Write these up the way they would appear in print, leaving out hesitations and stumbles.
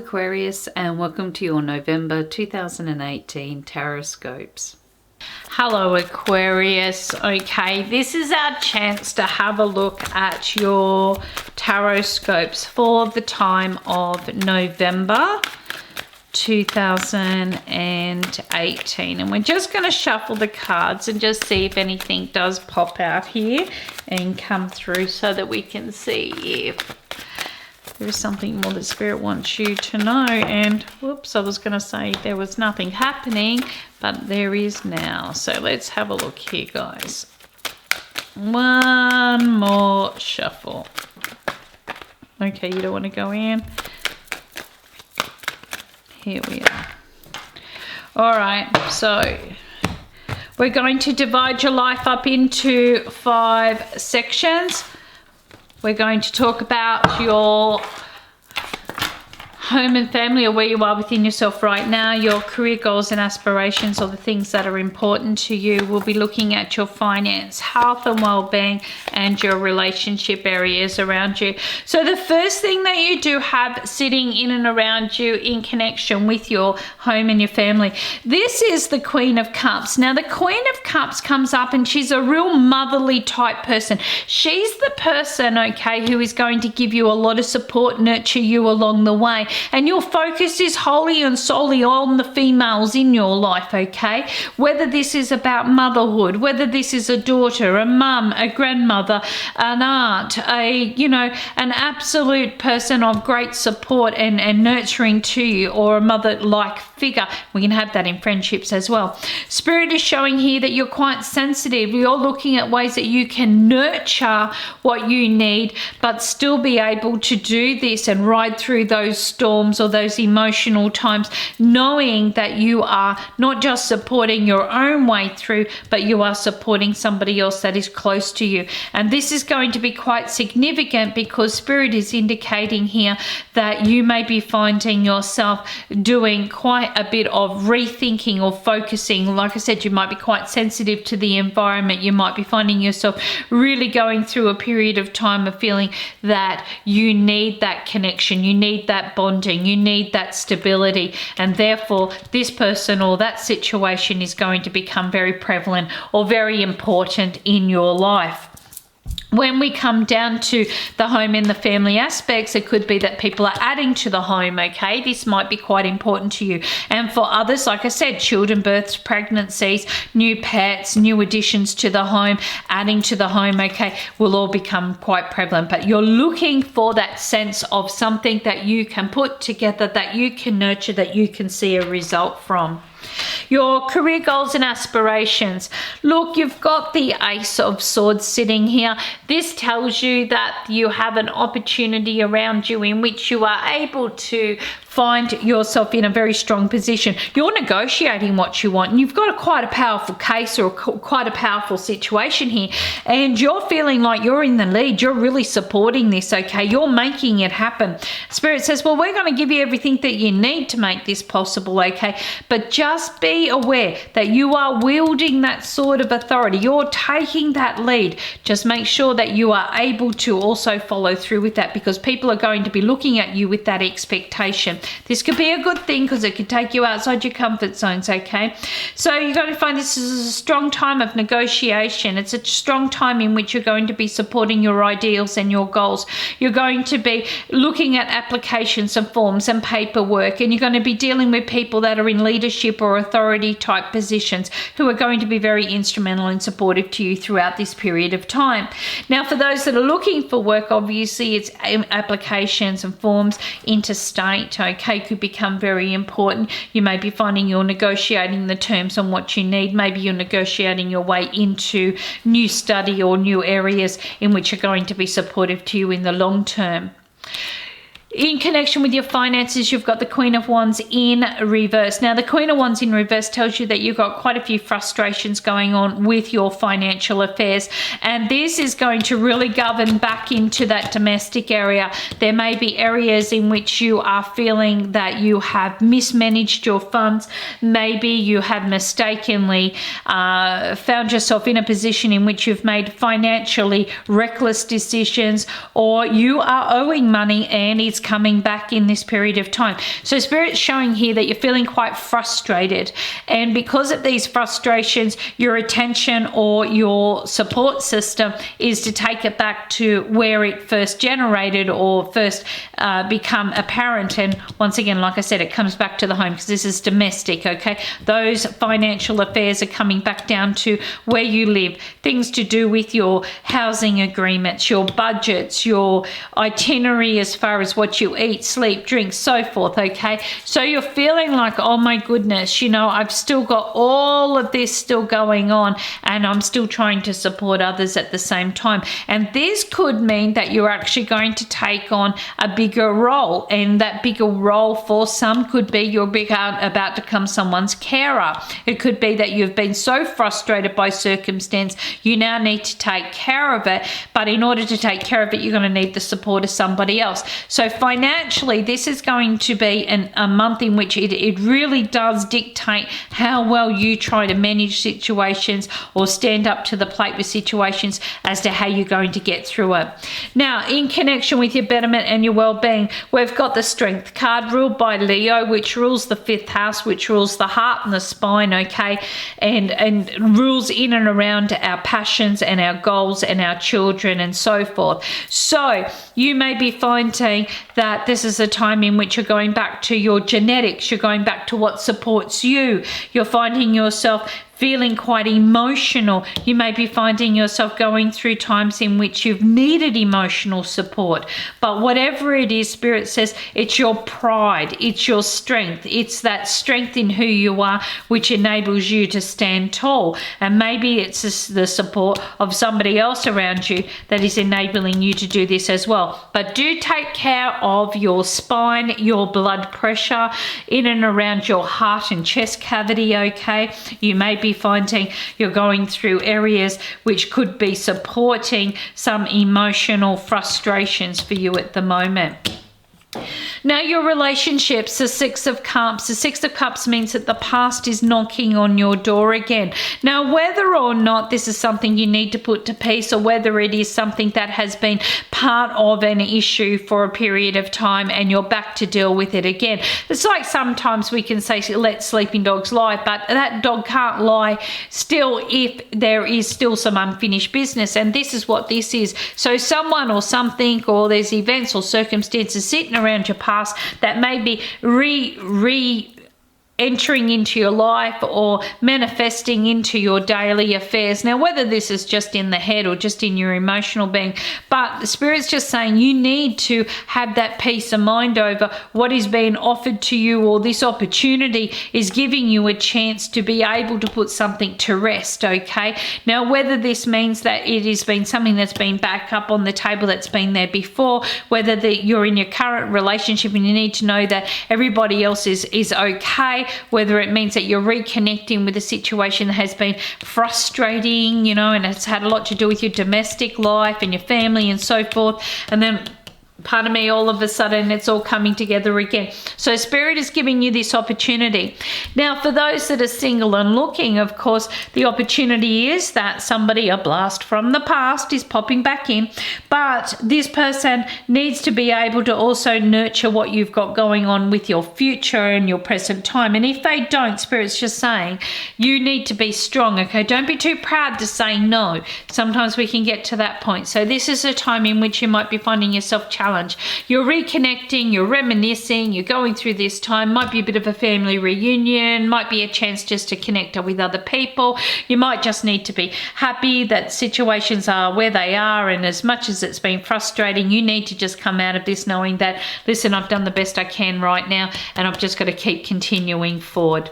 Aquarius, and welcome to your November 2018 Tarotscopes. Hello Aquarius. Okay, this is our chance to have a look at your Tarotscopes for the time of November 2018, and we're just going to shuffle the cards and just see if anything does pop out here and come through so that we can see if there's something more that Spirit wants you to know. And whoops, I was going to say there was nothing happening, but there is now. So let's have a look here, guys. One more shuffle. Okay, you don't want to go in. Here we are. All right, so we're going to divide your life up into 5 sections. We're going to talk about your home and family, or where you are within yourself right now, your career goals and aspirations, or the things that are important to you. We'll be looking at your finance, health and well-being, and your relationship areas around you. So the first thing that you do have sitting in and around you in connection with your home and your family, this is the Queen of Cups. Now the Queen of Cups comes up and she's a real motherly type person. She's the person, okay, who is going to give you a lot of support, nurture you along the way. And your focus is wholly and solely on the females in your life, okay? Whether this is about motherhood, whether this is a daughter, a mum, a grandmother, an aunt, an absolute person of great support and nurturing to you, or a mother-like figure. We can have that in friendships as well. Spirit is showing here that you're quite sensitive. You're looking at ways that you can nurture what you need, but still be able to do this and ride through those storms or those emotional times, knowing that you are not just supporting your own way through, but you are supporting somebody else that is close to you. And this is going to be quite significant because Spirit is indicating here that you may be finding yourself doing quite a bit of rethinking or focusing. Like I said, you might be quite sensitive to the environment. You might be finding yourself really going through a period of time of feeling that you need that connection, you need that bonding, you need that stability, and therefore this person or that situation is going to become very prevalent or very important in your life. When we come down to the home and the family aspects, it could be that people are adding to the home, okay? This might be quite important to you. And for others, like I said, children, births, pregnancies, new pets, new additions to the home, adding to the home, okay, will all become quite prevalent. But you're looking for that sense of something that you can put together, that you can nurture, that you can see a result from. Your career goals and aspirations. Look, you've got the Ace of Swords sitting here. This tells you that you have an opportunity around you in which you are able to find yourself in a very strong position. You're negotiating what you want, and you've got quite a powerful case or quite a powerful situation here, and you're feeling like you're in the lead. You're really supporting this, okay? You're making it happen. Spirit says, well, we're going to give you everything that you need to make this possible, okay? But just be aware that you are wielding that sort of authority. You're taking that lead. Just make sure that you are able to also follow through with that, because people are going to be looking at you with that expectation. This could be a good thing because it could take you outside your comfort zones, okay? So you're going to find this is a strong time of negotiation. It's a strong time in which you're going to be supporting your ideals and your goals. You're going to be looking at applications and forms and paperwork, and you're going to be dealing with people that are in leadership or authority type positions who are going to be very instrumental and supportive to you throughout this period of time. Now, for those that are looking for work, obviously it's applications and forms interstate, okay, could become very important. You may be finding you're negotiating the terms on what you need. Maybe you're negotiating your way into new study or new areas in which are going to be supportive to you in the long term. In connection with your finances, you've got the Queen of Wands in reverse. Now, the Queen of Wands in reverse tells you that you've got quite a few frustrations going on with your financial affairs, and this is going to really govern back into that domestic area. There may be areas in which you are feeling that you have mismanaged your funds. Maybe you have mistakenly found yourself in a position in which you've made financially reckless decisions, or you are owing money and it's coming back in this period of time. So Spirit's showing here that you're feeling quite frustrated, and because of these frustrations, your attention or your support system is to take it back to where it first generated or first become apparent. And once again, like I said, it comes back to the home because this is domestic, okay? Those financial affairs are coming back down to where you live, things to do with your housing agreements, your budgets, your itinerary as far as what you eat, sleep, drink, so forth, okay? So you're feeling like, oh my goodness, you know, I've still got all of this still going on and I'm still trying to support others at the same time. And this could mean that you're actually going to take on a bigger role, and that bigger role for some could be you're about to become someone's carer. It could be that you've been so frustrated by circumstance, you now need to take care of it, but in order to take care of it, you're going to need the support of somebody else. So financially, this is going to be a month in which it really does dictate how well you try to manage situations or stand up to the plate with situations as to how you're going to get through it. Now, in connection with your betterment and your well-being, we've got the Strength card ruled by Leo, which rules the 5th house, which rules the heart and the spine, okay, and rules in and around our passions and our goals and our children and so forth. So you may be finding that this is a time in which you're going back to your genetics, you're going back to what supports you, you're finding yourself feeling quite emotional. You may be finding yourself going through times in which you've needed emotional support. But whatever it is, Spirit says it's your pride, it's your strength, it's that strength in who you are which enables you to stand tall. And maybe it's the support of somebody else around you that is enabling you to do this as well. But do take care of your spine, your blood pressure, in and around your heart and chest cavity, okay? You may be finding you're going through areas which could be supporting some emotional frustrations for you at the moment. Now, your relationships, the 6 of Cups. The 6 of Cups means that the past is knocking on your door again. Now, whether or not this is something you need to put to peace, or whether it is something that has been part of an issue for a period of time and you're back to deal with it again. It's like sometimes we can say, let sleeping dogs lie, but that dog can't lie still if there is still some unfinished business. And this is what this is. So someone or something, or there's events or circumstances sitting around your past that may be entering into your life or manifesting into your daily affairs. Now, whether this is just in the head or just in your emotional being, but the Spirit's just saying you need to have that peace of mind over what is being offered to you, or this opportunity is giving you a chance to be able to put something to rest, okay? Now, whether this means that it has been something that's been back up on the table that's been there before, whether you're in your current relationship and you need to know that everybody else is okay, whether it means that you're reconnecting with a situation that has been frustrating, you know, and it's had a lot to do with your domestic life and your family and so forth, and then pardon me, all of a sudden it's all coming together again. So Spirit is giving you this opportunity. Now, for those that are single and looking, of course, the opportunity is that somebody, a blast from the past, is popping back in, but this person needs to be able to also nurture what you've got going on with your future and your present time. And if they don't, Spirit's just saying you need to be strong, okay? Don't be too proud to say no. Sometimes we can get to that point. So this is a time in which you might be finding yourself challenged. You're reconnecting, you're reminiscing, you're going through this time. Might be a bit of a family reunion, might be a chance just to connect with other people. You might just need to be happy that situations are where they are, and as much as it's been frustrating, you need to just come out of this knowing that, listen, I've done the best I can right now and I've just got to keep continuing forward.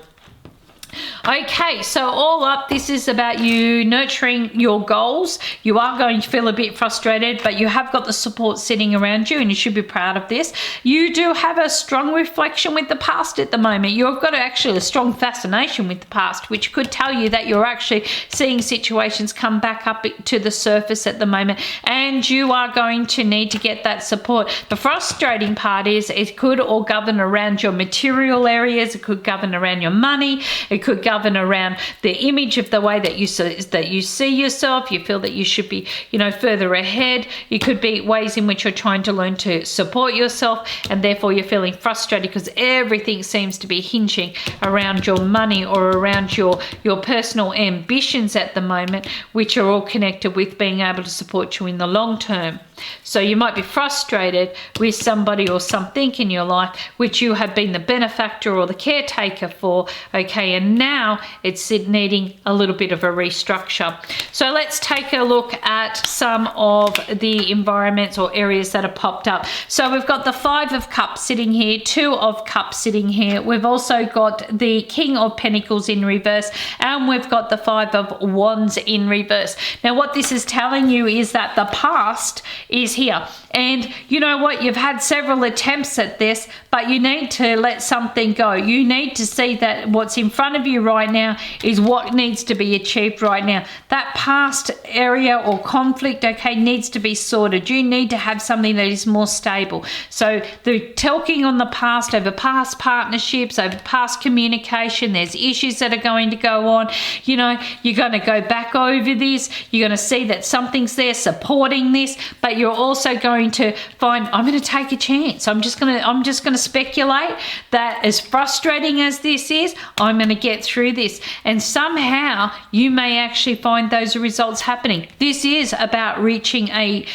Okay, so all up, this is about you nurturing your goals. You are going to feel a bit frustrated, but you have got the support sitting around you and you should be proud of this. You do have a strong reflection with the past at the moment. You've got actually a strong fascination with the past, which could tell you that you're actually seeing situations come back up to the surface at the moment, and you are going to need to get that support. The frustrating part is it could all govern around your material areas. It could govern around your money. It could govern around the image of the way that you see yourself. You feel that you should be, you know, further ahead. You could be ways in which you're trying to learn to support yourself, and therefore you're feeling frustrated because everything seems to be hinging around your money or around your personal ambitions at the moment, which are all connected with being able to support you in the long term. So you might be frustrated with somebody or something in your life which you have been the benefactor or the caretaker for, okay, and now it's needing a little bit of a restructure. So let's take a look at some of the environments or areas that have popped up. So we've got the Five of Cups sitting here, Two of Cups sitting here. We've also got the King of Pentacles in reverse, and we've got the Five of Wands in reverse. Now what this is telling you is that the past is here, and you know what, you've had several attempts at this, but you need to let something go. You need to see that what's in front of you right now is what needs to be achieved right now. That past area or conflict, okay, needs to be sorted. You need to have something that is more stable. So the talking on the past, over past partnerships, over past communication, there's issues that are going to go on. You know, you're going to go back over this. You're going to see that something's there supporting this, but you're also going to find, I'm going to take a chance. I'm just going to speculate that as frustrating as this is, I'm going to get through this. And somehow you may actually find those results happening. This is about reaching a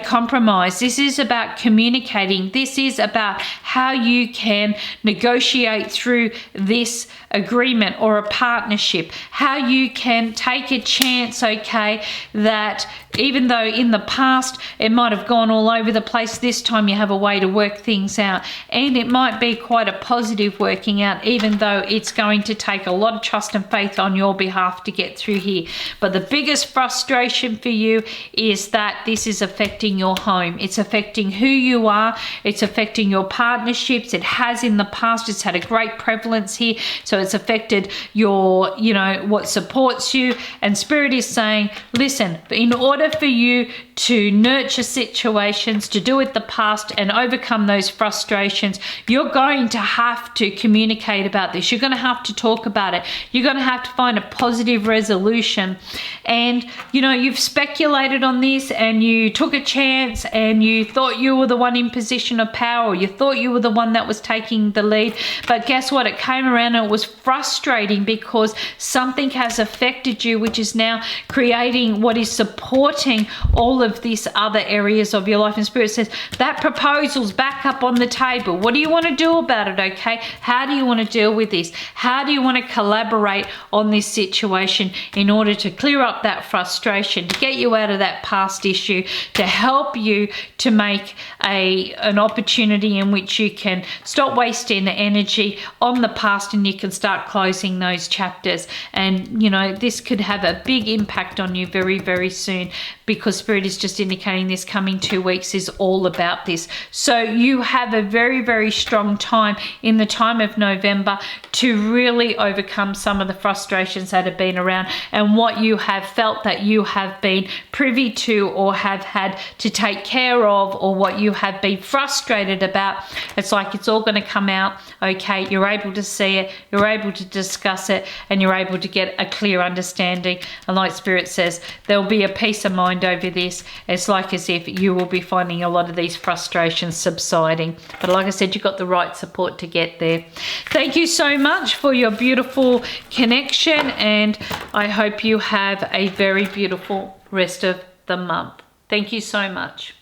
compromise. This is about communicating. This is about how you can negotiate through this agreement or a partnership, how you can take a chance, okay, that even though in the past it might have gone all over the place, this time you have a way to work things out, and it might be quite a positive working out, even though it's going to take a lot of trust and faith on your behalf to get through here. But the biggest frustration for you is that this is affecting your home. It's affecting who you are. It's affecting your partnerships. It has in the past. It's had a great prevalence here. So it's affected your, you know, what supports you. And Spirit is saying, listen, in order for you to nurture situations, to do with the past and overcome those frustrations, you're going to have to communicate about this. You're going to have to talk about it. You're going to have to find a positive resolution. And, you know, you've speculated on this and you took a chance and you thought you were the one in position of power, or you thought you were the one that was taking the lead. But guess what? It came around and it was frustrating because something has affected you, which is now creating what is supporting all of these other areas of your life. And Spirit says that proposal's back up on the table. What do you want to do about it? Okay, how do you want to deal with this? How do you want to collaborate on this situation in order to clear up that frustration, to get you out of that past issue, to help you to make an opportunity in which you can stop wasting the energy on the past and you can start closing those chapters. And you know, this could have a big impact on you very, very soon, because Spirit is just indicating this coming 2 weeks is all about this. So you have a very, very strong time in the time of November to really overcome some of the frustrations that have been around and what you have felt that you have been privy to or have had to take care of, or what you have been frustrated about. It's like it's all going to come out, okay? You're able to see it, you're able to discuss it, and you're able to get a clear understanding. And like Spirit says, there'll be a peace of mind over this. It's like as if you will be finding a lot of these frustrations subsiding. But like I said, you've got the right support to get there. Thank you so much for your beautiful connection, and I hope you have a very beautiful rest of the month. Thank you so much.